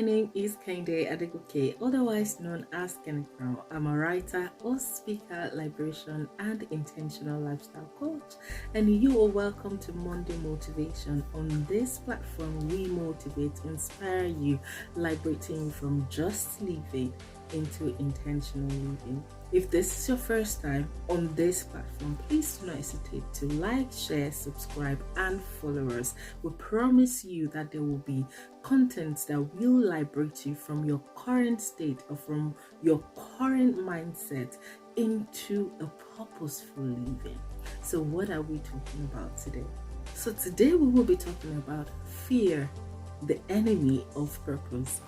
my name is Kehinde Adegoke, otherwise known as Kenny Crown. I'm a writer, host, speaker, liberation, and intentional lifestyle coach. And you are welcome to Monday Motivation. On this platform, we motivate, inspire you, liberating you from just living into intentional living. If this is your first time on this platform, please do not hesitate to like, share, subscribe, and follow us. We promise you that there will be contents that will liberate you from your current state or from your current mindset into a purposeful living. So what are we talking about today? So today we will be talking about fear, the enemy of purpose.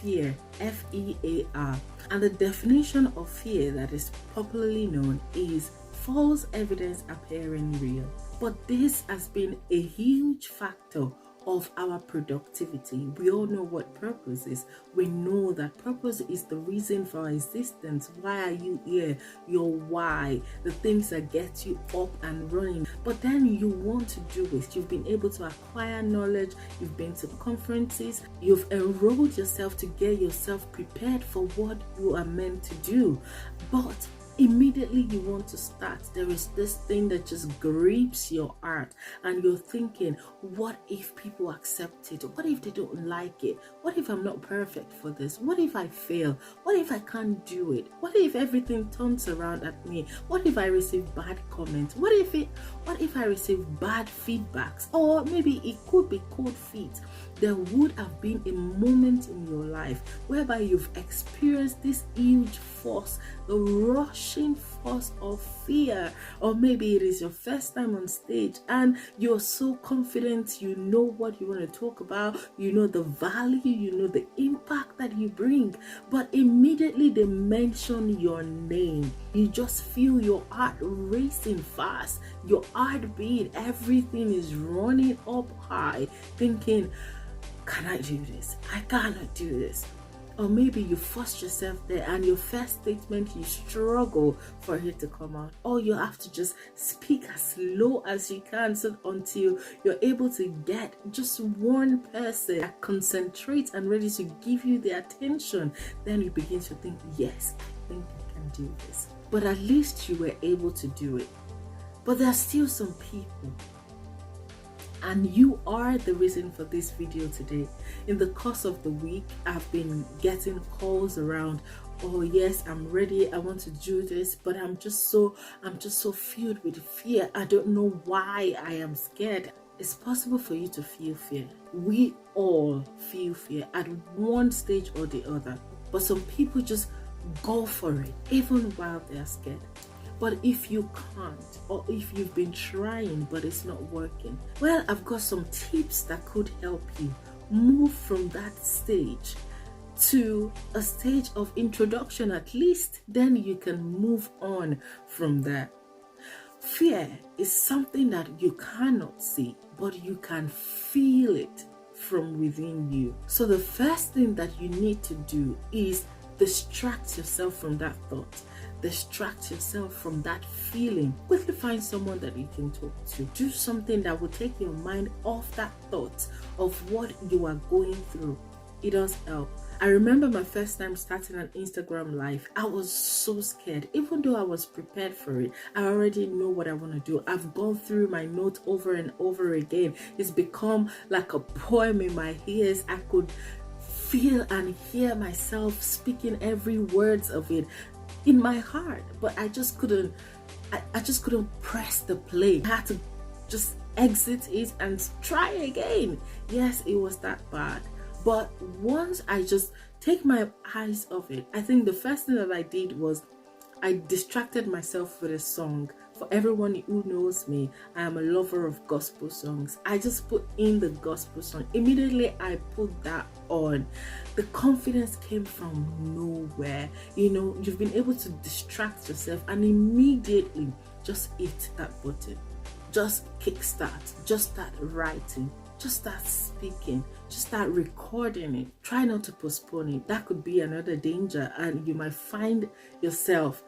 Fear, F-E-A-R. And the definition of fear that is popularly known is false evidence appearing real. But this has been a huge factor of our productivity. We all know what purpose is. We know that purpose is the reason for our existence. Why are you here? Your why, the things that get you up and running. But then you want to do it. You've been able to acquire knowledge. You've been to conferences. You've enrolled yourself to get yourself prepared for what you are meant to do. But immediately you want to start, there is this thing that just grips your heart and you're thinking, what if people accept it? What if they don't like it? What if I'm not perfect for this? What if I fail? What if I can't do it? What if everything turns around at me? What if I receive bad comments? What if I receive bad feedbacks? Or maybe it could be cold feet. There would have been a moment in your life whereby you've experienced this huge force, the rushing force of fear. Or maybe it is your first time on stage and you're so confident, you know what you want to talk about, you know the value, you know the impact that you bring. But immediately they mention your name, you just feel your heart racing fast, your heartbeat, everything is running up high, thinking, can I do this? I cannot do this. Or maybe you forced yourself there and your first statement, you struggle for it to come out. Or you have to just speak as low as you can until you're able to get just one person that concentrates and ready to give you the attention. Then you begin to think, yes, I think I can do this. But at least you were able to do it. But there are still some people, and you are the reason for this video today. In the course of the week, I've been getting calls around, oh yes, I'm ready, I want to do this, but I'm just so filled with fear. I don't know why I am scared. It's possible for you to feel fear. We all feel fear at one stage or the other, but some people just go for it even while they're scared. But if you can't, or if you've been trying but it's not working, well, I've got some tips that could help you move from that stage to a stage of introduction at least. Then you can move on from there. Fear is something that you cannot see, but you can feel it from within you. So the first thing that you need to do is distract yourself from that thought. Distract yourself from that feeling. Quickly find someone that you can talk to. Do something that will take your mind off that thought of what you are going through. It does help. I remember my first time starting an Instagram live. I was so scared. Even though I was prepared for it, I already know what I want to do. I've gone through my notes over and over again. It's become like a poem in my ears. I could feel and hear myself speaking every words of it in my heart, but I just couldn't press the play. I had to just exit it and try again. Yes, it was that bad. But once I just take my eyes off it, I think the first thing that I did was I distracted myself with a song. For everyone who knows me, I am a lover of gospel songs. I just put in the gospel song. Immediately I put that on. The confidence came from nowhere. You know, you've been able to distract yourself and immediately just hit that button. Just kickstart. Just start writing. Just start speaking. Just start recording it. Try not to postpone it. That could be another danger, and you might find yourself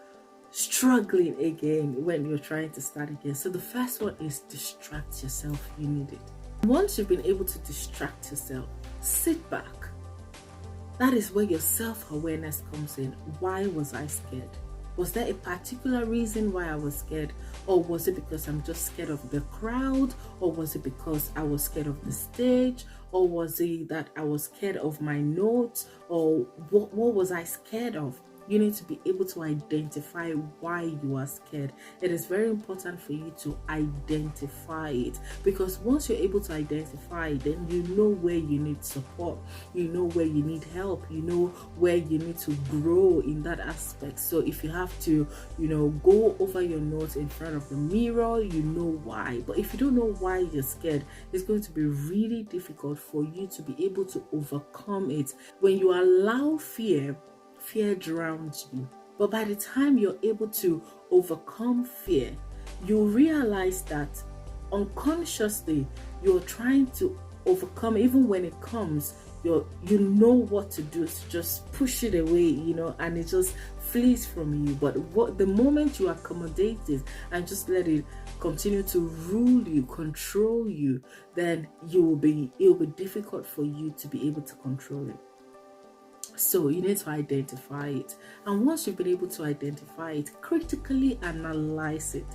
struggling again when you're trying to start again. So the first one is distract yourself. You need it. Once you've been able to distract yourself, sit back, That is where your self-awareness comes in. Why was I scared? Was there a particular reason why I was scared? Or was it because I'm just scared of the crowd? Or was it because I was scared of the stage? Or was it that I was scared of my notes? Or what was I scared of? You need to be able to identify why you are scared. It is very important for you to identify it, because once you're able to identify, then you know where you need support, you know where you need help, you know where you need to grow in that aspect. So if you have to, go over your notes in front of the mirror, you know why. But if you don't know why you're scared, it's going to be really difficult for you to be able to overcome it. When you allow fear drowns you. But by the time you're able to overcome fear, you realize that unconsciously you're trying to overcome. Even when it comes, you know what to do to just push it away, and it just flees from you. But the moment you accommodate it and just let it continue to rule you, control you, then it'll be difficult for you to be able to control it. So you need to identify it. And once you've been able to identify it, critically analyze it.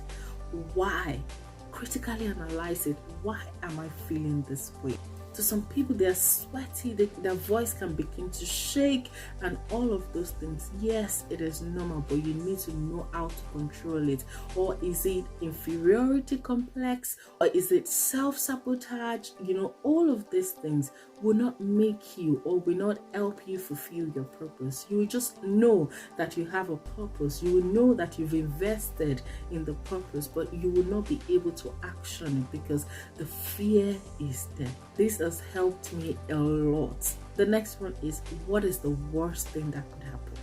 Why? Critically analyze it. Why am I feeling this way? To some people, they're sweaty, their voice can begin to shake and all of those things. Yes, it is normal, but you need to know how to control it. Or is it inferiority complex? Or is it self-sabotage? All of these things will not make you or will not help you fulfill your purpose. You will just know that you have a purpose. You will know that you've invested in the purpose, but you will not be able to action it because the fear is there. This has helped me a lot. The next one is, what is the worst thing that could happen?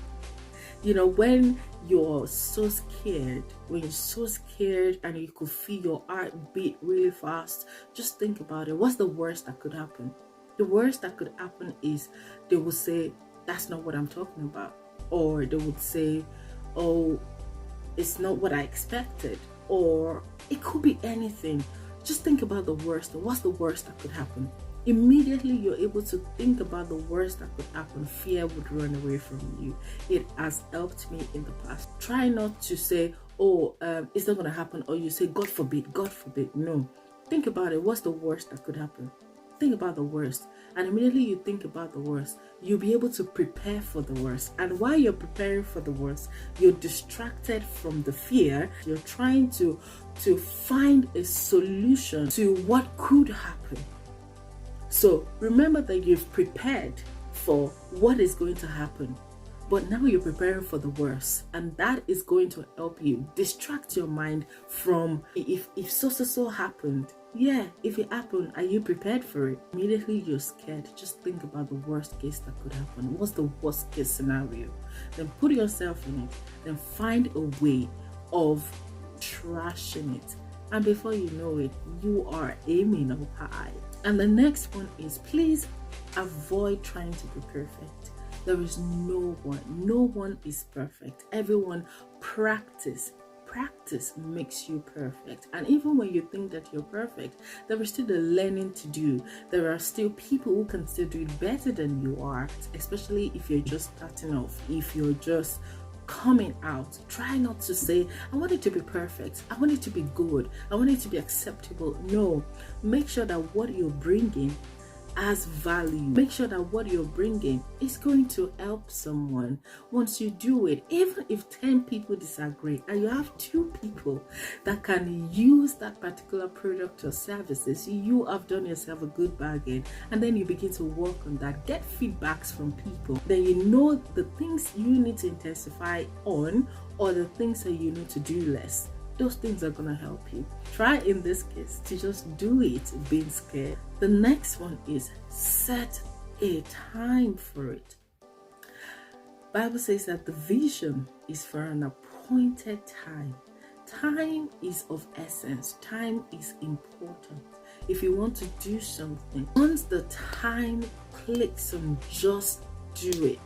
When you're so scared, and you could feel your heart beat really fast, just think about it. What's the worst that could happen? The worst that could happen is they will say, that's not what I'm talking about. Or they would say, oh, it's not what I expected. Or it could be anything. Just think about the worst. What's the worst that could happen? Immediately you're able to think about the worst that could happen, fear would run away from you. It has helped me in the past. Try not to say, it's not going to happen, or you say, God forbid. No. Think about it. What's the worst that could happen? Think about the worst. And immediately you think about the worst, you'll be able to prepare for the worst. And while you're preparing for the worst, you're distracted from the fear. You're trying to find a solution to what could happen. So remember that you've prepared for what is going to happen, but now you're preparing for the worst, and that is going to help you distract your mind from if so happened. Yeah, if it happened, are you prepared for it? Immediately you're scared. Just think about the worst case that could happen. What's the worst case scenario? Then put yourself in it. Then find a way of trashing it. And before you know it, you are aiming up high. And the next one is, please avoid trying to be perfect. There is no one is perfect. Everyone practice makes you perfect. And even when you think that you're perfect, there is still the learning to do. There are still people who can still do it better than you are, especially if you're just starting off, if you're just coming out. Try not to say, I want it to be perfect, I want it to be good, I want it to be acceptable. No, make sure that what you're bringing has value. Make sure that what you're bringing is going to help someone. Once you do it, even if 10 people disagree and you have 2 people that can use that particular product or services, you have done yourself a good bargain. And then you begin to work on that, get feedbacks from people. Then you know the things you need to intensify on, or the things that you need to do less. Those things are going to help you. Try in this case to just do it being scared. The next one is set a time for it. Bible says that the vision is for an appointed time. Time is of essence. Time is important. If you want to do something, once the time clicks on, just do it.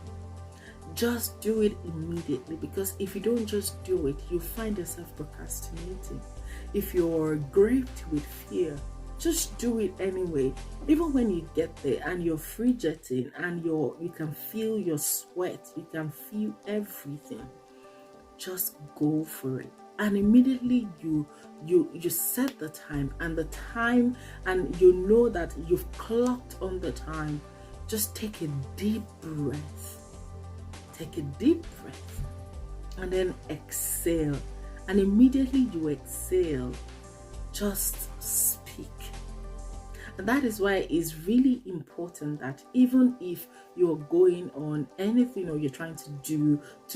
Just do it immediately, because if you don't just do it, you find yourself procrastinating. If you're gripped with fear, just do it anyway. Even when you get there and you're fidgeting and you can feel your sweat, you can feel everything, just go for it. And immediately you set the time, and you know that you've clocked on the time. Just take a deep breath. Take a deep breath and then exhale. And immediately you exhale, just speak. And that is why it's really important that even if you're going on anything, or you're trying to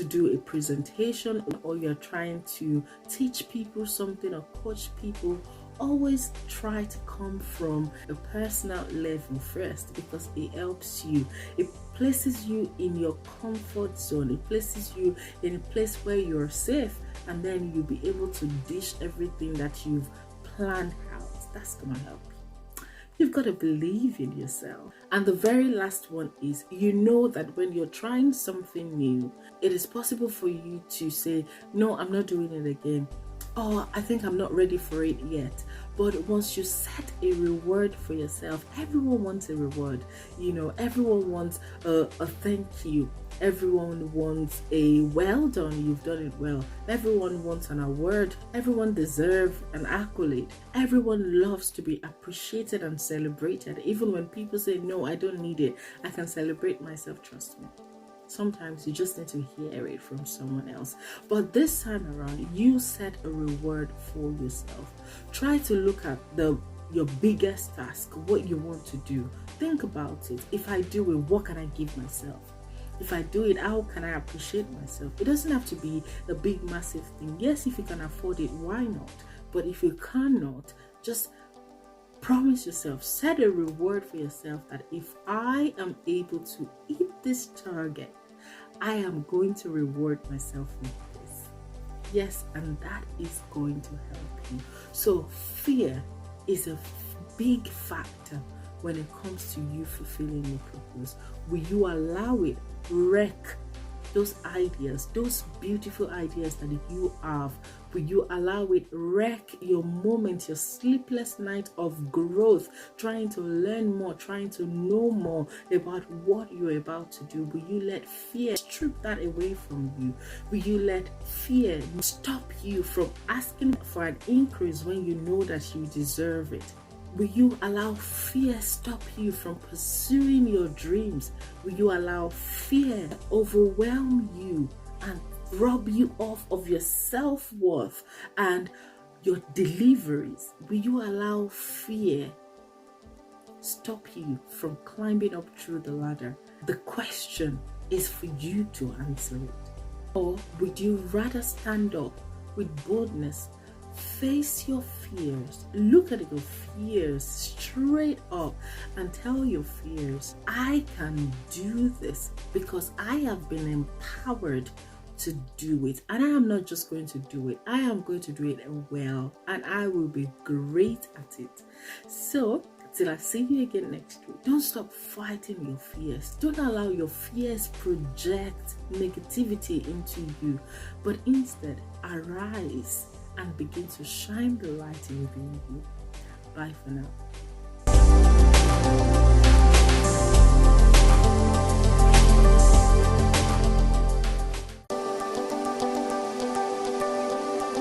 do a presentation, or you're trying to teach people something or coach people, always try to come from a personal level first, because it helps you. It places you in your comfort zone. It places you in a place where you're safe, and then you'll be able to dish everything that you've planned out. That's gonna help. You've got to believe in yourself. And the very last one is, you know that when you're trying something new, it is possible for you to say, no, I'm not doing it again. Oh, I think I'm not ready for it yet. But once you set a reward for yourself, everyone wants a reward. Everyone wants a thank you. Everyone wants a well done, you've done it well. Everyone wants an award. Everyone deserves an accolade. Everyone loves to be appreciated and celebrated. Even when people say, no, I don't need it, I can celebrate myself, trust me. Sometimes you just need to hear it from someone else. But this time around, you set a reward for yourself. Try to look at your biggest task, what you want to do. Think about it. If I do it, what can I give myself? If I do it, how can I appreciate myself? It doesn't have to be a big, massive thing. Yes, if you can afford it, why not? But if you cannot, just promise yourself, set a reward for yourself that if I am able to hit this target, I am going to reward myself with this. Yes, and that is going to help you. So fear is a big factor when it comes to you fulfilling your purpose. Will you allow it wreck those ideas, those beautiful ideas that you have? Will you allow it wreck your moment, your sleepless night of growth, trying to learn more, trying to know more about what you're about to do? Will you let fear strip that away from you? Will you let fear stop you from asking for an increase when you know that you deserve it? Will you allow fear stop you from pursuing your dreams? Will you allow fear overwhelm you and rob you off of your self-worth and your deliveries? Will you allow fear stop you from climbing up through the ladder? The question is for you to answer it. Or would you rather stand up with boldness, face your fears, look at your fears straight up and tell your fears, I can do this because I have been empowered to do it, and I am not just going to do it, I am going to do it well, and I will be great at it. So till I see you again next week, don't stop fighting your fears. Don't allow your fears project negativity into you, but instead arise and begin to shine the light within you. Bye for now.